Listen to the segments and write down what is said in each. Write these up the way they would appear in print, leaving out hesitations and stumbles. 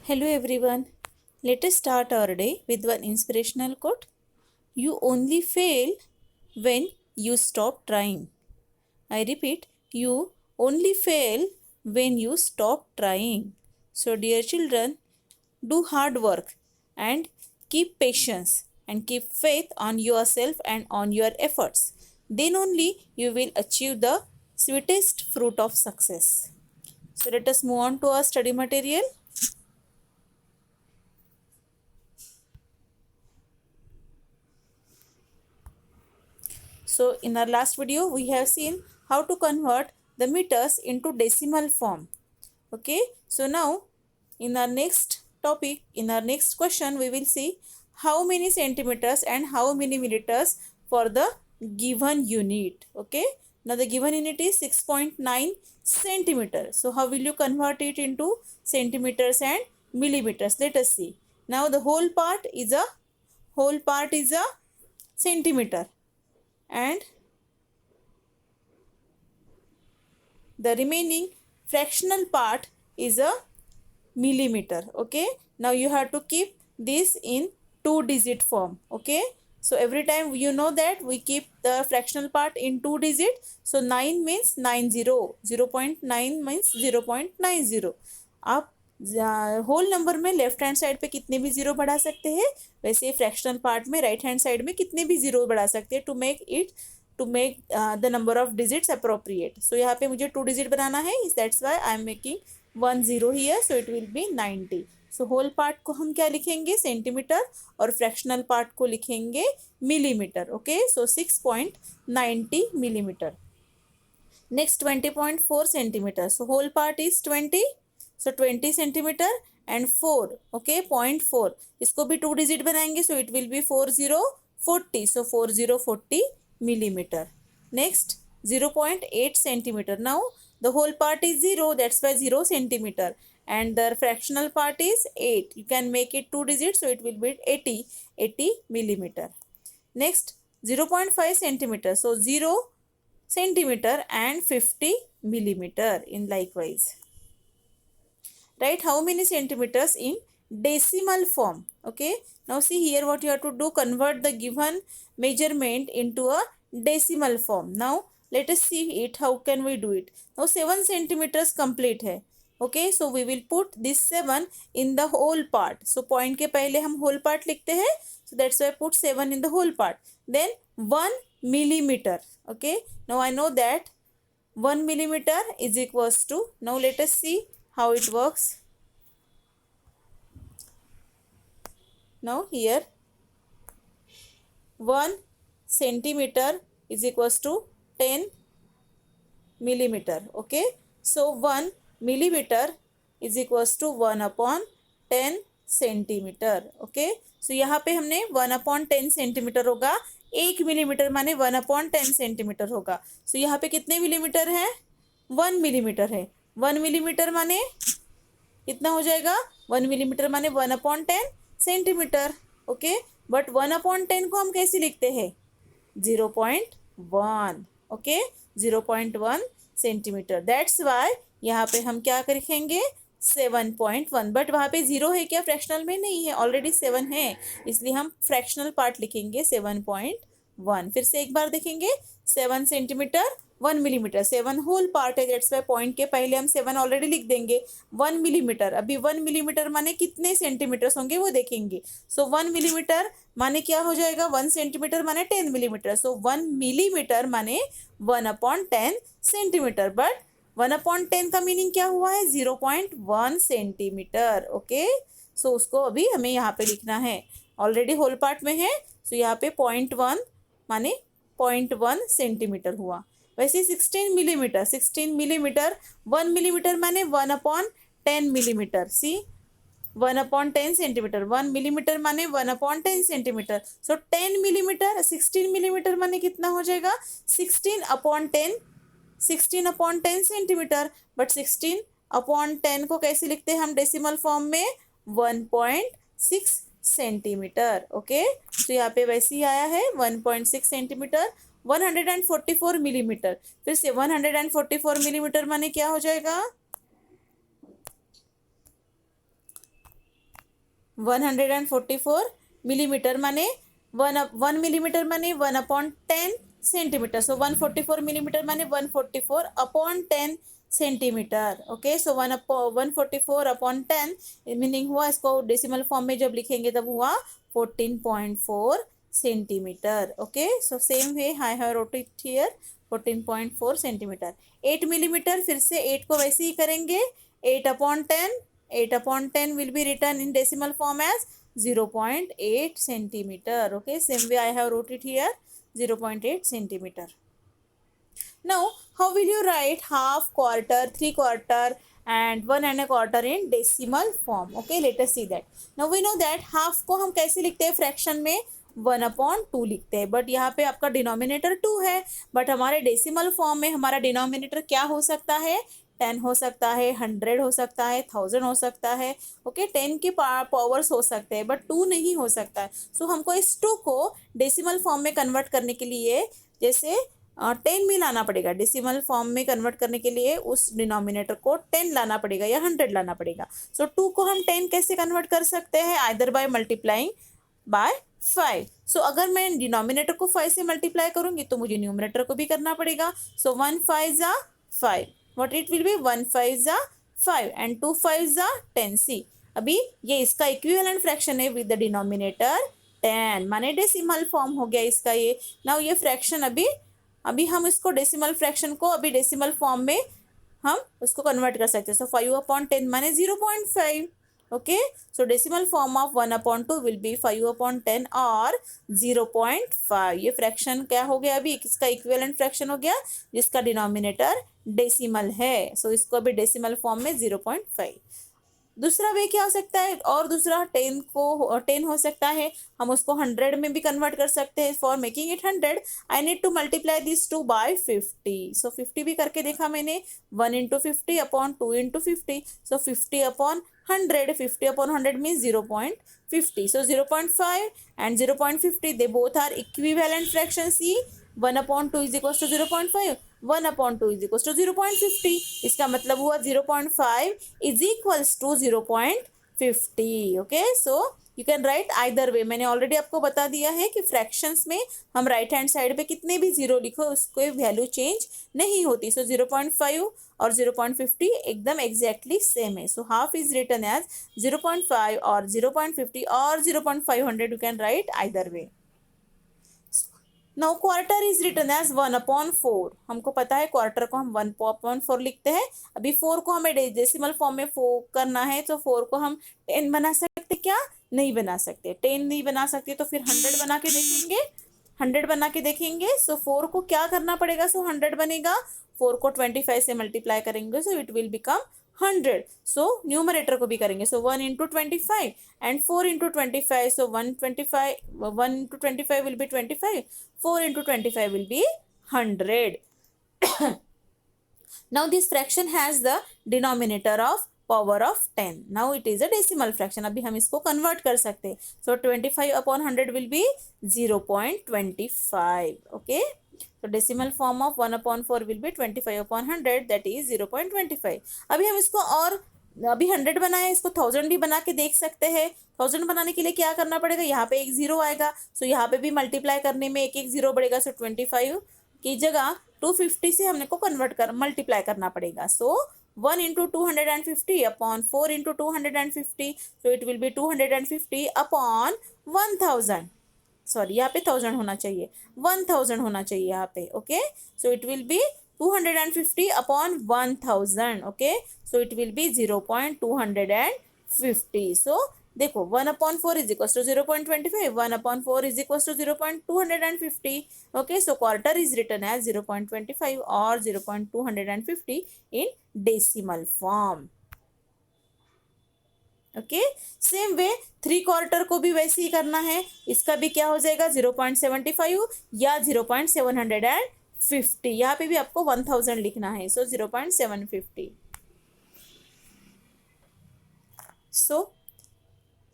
Hello everyone. Let us start our day with one inspirational quote. You only fail when you stop trying. I repeat, you only fail when you stop trying. So, dear children, do hard work and keep patience and keep faith on yourself and on your efforts. Then only you will achieve the sweetest fruit of success. So, let us move on to our study material. So in our last video, we have seen how to convert the meters into decimal form. Okay. So now in our next topic, in our next question, we will see how many centimeters and how many millimeters for the given unit. Okay. Now the given unit is 6.9 centimeters. So how will you convert it into centimeters and millimeters? Let us see. Now the whole part is a centimeter, and the remaining fractional part is a millimeter. Okay, now you have to keep this in 2-digit form. Okay, so every time you know that we keep the fractional part in 2 digit. So 9 means 90, 0.9 means 0.90. आप whole number में left hand side पे कितने भी zero बढ़ा सकते हैं, वैसे fractional part में राइट हैंड साइड में कितने भी जीरो बढ़ा सकते हैं to make the number of digits appropriate. So यहाँ पे मुझे 2 digit बनाना है, that's why I am making 10 here. So it will be 90. So whole part को हम क्या लिखेंगे, सेंटीमीटर, और फ्रैक्शनल पार्ट को लिखेंगे millimetre. Okay, so 6.90 millimeter. Next 20.4 centimeter. So whole part is 20. So 20 centimeter and 4. Okay, 0.4. इसको भी 2 digit बनाएंगे. So it will be 4040. So 4040 millimeter. Next 0.8 centimeter. Now the whole part is 0. That's why 0 centimeter. And the fractional part is 8. You can make it 2 digits. So it will be 80 millimeter. Next 0.5 centimeter. So 0 centimeter and 50 millimeter in likewise. Write how many centimeters in decimal form. Okay, now see here what you have to do, convert the given measurement into a decimal form. Now let us see it, how can we do it. Now 7 centimeters complete है. Okay, so we will put this 7 in the whole part. So point के पहले हम whole part लिखते हैं. So that's why I put 7 in the whole part. Then 1 millimeter. Okay, now I know that 1 millimeter is equals to, now let us see how it works. Now here 1 centimeter is equals to 10 millimeter. Okay, so 1 millimeter is equals to 1 upon 10 centimetre. Okay, सो यहाँ पे हमने 1/10 centimetre होगा, 1 millimetre माने 1/10 centimetre होगा. सो यहाँ पे कितने millimetre है, 1 मिलीमीटर है. 1 मिलीमीटर माने कितना हो जाएगा, 1 मिलीमीटर माने 1/10 सेंटीमीटर. ओके, बट 1/10 को हम कैसे लिखते हैं, 0.1. Okay, 0.1 centimetre. दैट्स वाई यहाँ पे हम क्या लिखेंगे, 7.1. बट वहाँ पे 0 है क्या, फ्रैक्शनल में नहीं है, ऑलरेडी 7 है, इसलिए हम फ्रैक्शनल पार्ट लिखेंगे 7.1. फिर से एक बार देखेंगे, 7 सेंटीमीटर 1 मिलीमीटर, 7 होल पार्ट है, दैट्स वाई पॉइंट के पहले हम 7 ऑलरेडी लिख देंगे. 1 मिलीमीटर, अभी 1 मिलीमीटर माने कितने सेंटीमीटर होंगे वो देखेंगे. सो 1 मिलीमीटर माने क्या हो जाएगा, 1 सेंटीमीटर माने 10 मिलीमीटर. सो 1 मिलीमीटर माने 1/10 सेंटीमीटर. बट 1/10 का मीनिंग क्या हुआ है, 0.1 सेंटीमीटर. ओके, सो उसको अभी हमें यहाँ पे लिखना है, ऑलरेडी होल पार्ट में है. सो यहाँ पे 0.1 माने 0.1 सेंटीमीटर हुआ. वैसे 16 मिलीमीटर, 16 मिलीमीटर, 1 मिलीमीटर माने 1/10 मिलीमीटर. सी, 1/10 सेंटीमीटर, 1 मिलीमीटर माने 1/10 सेंटीमीटर. सो 10 मिलीमीटर, 16 मिलीमीटर माने कितना हो जाएगा, 16/10 सेंटीमीटर. बट 16/10 को कैसे लिखते हैं हम डेसिमल फॉर्म में, 1.6 सेंटीमीटर. ओके, तो यहाँ पे वैसे ही आया है 1.6 सेंटीमीटर. 144 मिलीमीटर, फिर से 144 मिलीमीटर माने क्या हो जाएगा, 144 मिलीमीटर माने 1 मिलीमीटर माने 1/10 सेंटीमीटर. सो 144 मिलीमीटर माने 144/10 सेंटीमीटर. ओके, सो 144/10 मीनिंग हुआ, इसको डेसिमल फॉर्म में जब लिखेंगे तब हुआ 14.4 centimetre. Okay, so same way I have wrote it here 14.4 centimetre. 8 millimetre, फिर से 8 को वैसे ही करेंगे. 8/10, 8/10 will be written in decimal form as 0.8 centimeter. Okay, same way I have wrote it here 0.8 centimeter. Now, how will you write half, quarter, 3/4 and 1 1/4 in decimal form? Okay, let us see that. Now we know that half को हम कैसे लिखते हैं fraction में 1/2 लिखते हैं, but यहाँ पे आपका डिनोमिनेटर 2 है, बट हमारे डेसिमल फॉर्म में हमारा डिनोमिनेटर क्या हो सकता है? 10 हो सकता है, 100 हो सकता है, 1000 हो सकता है. ओके, 10 के पावर्स हो सकते हैं, बट 2 नहीं हो सकता है. सो हमको इस 2 को डेसिमल फॉर्म में कन्वर्ट करने के लिए जैसे 10 में लाना पड़ेगा. डेसिमल फॉर्म में कन्वर्ट करने के लिए उस डिनोमिनेटर को 10 लाना पड़ेगा या 100 लाना पड़ेगा. सो 2 को हम 10 कैसे कन्वर्ट कर सकते हैं? Either by multiplying by 5. सो अगर मैं डिनोमिनेटर को 5 से मल्टीप्लाई करूंगी तो मुझे न्यूमरेटर को भी करना पड़ेगा. सो 1 5 जा 5. What it will B? 1 5 जा 5 एंड 2 5 जा 10. सी, अभी ये इसका इक्विवेलेंट फ्रैक्शन है विद द डिनोमिनेटर 10, माने डेसिमल फॉर्म हो गया इसका ये. नाउ ये फ्रैक्शन अभी हम इसको डेसिमल फ्रैक्शन को अभी डेसिमल फॉर्म में हम उसको कन्वर्ट कर सकते हैं. सो 5/10 माने 0.5. Okay, so decimal form of 1/2 will be 5/10 और 0.5. ये फ्रैक्शन क्या हो गया? अभी इसका इक्विवेलेंट फ्रैक्शन हो गया जिसका डिनोमिनेटर डेसिमल है. सो इसको अभी डेसिमल फॉर्म में 0.5. दूसरा वे क्या हो सकता है? और दूसरा 10 हो सकता है, हम उसको 100 में भी कन्वर्ट कर सकते हैं. For making it 100 I need to multiply this 2 by 50. So 50 भी करके देखा मैंने. 1 × 50 upon 2 × 50. So 50/100. 50/100 means 0.50. So 0.5 and 0.50 they both are equivalent fraction. See, 1/2 is equal to 0.5, 1/2 is equal to 0.50. इसका मतलब हुआ 0.5 is equals to 0.50. Okay, so you can write either way. मैंने already आपको बता दिया है कि फ्रैक्शंस में हम राइट हैंड साइड पे कितने भी जीरो लिखो उसको वैल्यू चेंज नहीं होती. सो 0.5 और 0.50 एकदम एग्जैक्टली सेम है. So half is written as 0.5 और 0.50 और 0.500. You can write either way. Now quarter is written as 1/4. हमको पता है क्वार्टर को हम 1/4 लिखते हैं. अभी 4 को हमें डेसिमल फॉर्म में 4 करना है, तो 4 को हम 10 बना सकते क्या? नहीं बना सकते. 10 नहीं बना सकते तो फिर 100 बना के देखेंगे. 100 बना के देखेंगे. सो 4 को क्या करना पड़ेगा? सो 100 बनेगा. 4 को 25 से मल्टीप्लाई करेंगे सो it will become 100. So numerator को भी करेंगे. सो 1 × 25 and 4 × 25. So 1 × 25 will be 25. 4 × 25 will be 100. Now this fraction has the denominator of power of 10. Now it is a decimal fraction. अभी हम इसको convert कर सकते हैं. So 25/100 will be 0.25. Okay. So decimal form of 1/4 will be 25/100, that is 0.25. अभी हम इसको और अभी 100 बनाया, इसको 1000 भी बना के देख सकते हैं. 1000 बनाने के लिए क्या करना पड़ेगा? यहाँ पे एक जीरो आएगा. सो यहाँ पे भी मल्टीप्लाई करने में एक एक जीरो बढ़ेगा. सो 25 की जगह 250 से हमने को मल्टीप्लाई करना पड़ेगा. सो 1 × 250 upon 4 × 250. So it will B 250 upon 1000. Sorry, यहाँ पे 1000 होना चाहिए, 1000 होना चाहिए यहाँ पे. Okay, so it will B 250 upon 1000. Okay, so it will be 0.250. So देखो 1/4 is equals to 0.25. 1/4 is equals to 0.250. Okay, so quarter is written as 0.25 or 0.250 in decimal form. Okay, same way 3/4 को भी वैसे ही करना है. इसका भी क्या हो जाएगा? 0.75 या 0.750. यहाँ पे भी आपको 1000 लिखना है. सो 0.750.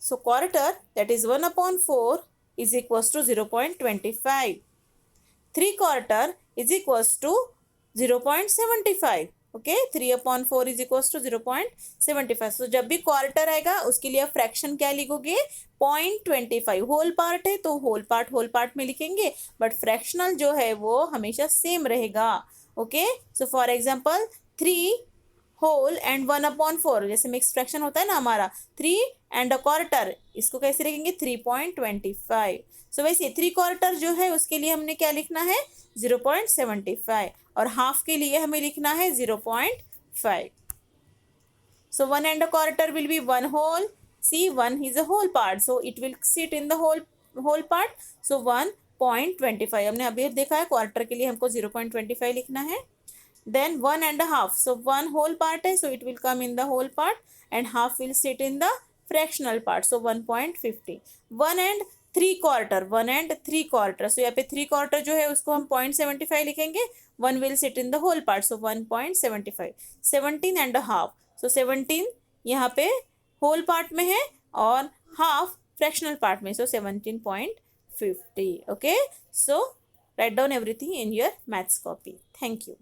So quarter, that is 1/4 is equals to 0.25. 3/4 is equals to 0.75. Okay 3/4 is equal to 0.75। So जब भी क्वार्टर आएगा उसके लिए फ्रैक्शन क्या लिखोगे 0.25। होल पार्ट है तो होल पार्ट में लिखेंगे, बट फ्रैक्शनल जो है वो हमेशा सेम रहेगा। Okay so for example 3 whole and 1/4, जैसे मिक्स फ्रैक्शन होता है ना हमारा 3 1/4, इसको कैसे लिखेंगे 3.25। सो वैसे 3/4 जो है उसके लिए हमने क्या लिखना है 0.75, और हाफ के लिए हमें लिखना है 0.5। So 1 1/4 will be one whole. See, one is a whole part, so it will sit in the whole part. So 1.25 हमने अभी देखा है, क्वार्टर के लिए हमको 0.25 लिखना है। Then 1 1/2, so one whole part है, so it will come in the whole part, and half will sit in the fractional part, so 1.50। 1 3/4, so यहाँ पे 3/4 जो है उसको हम 0.75 लिखेंगे, 1 will sit in the whole part, so 1.75। 17 1/2, so 17 यहाँ पे whole part में है और half fractional part में, so 17.50। okay, so write down everything in your maths copy. Thank you.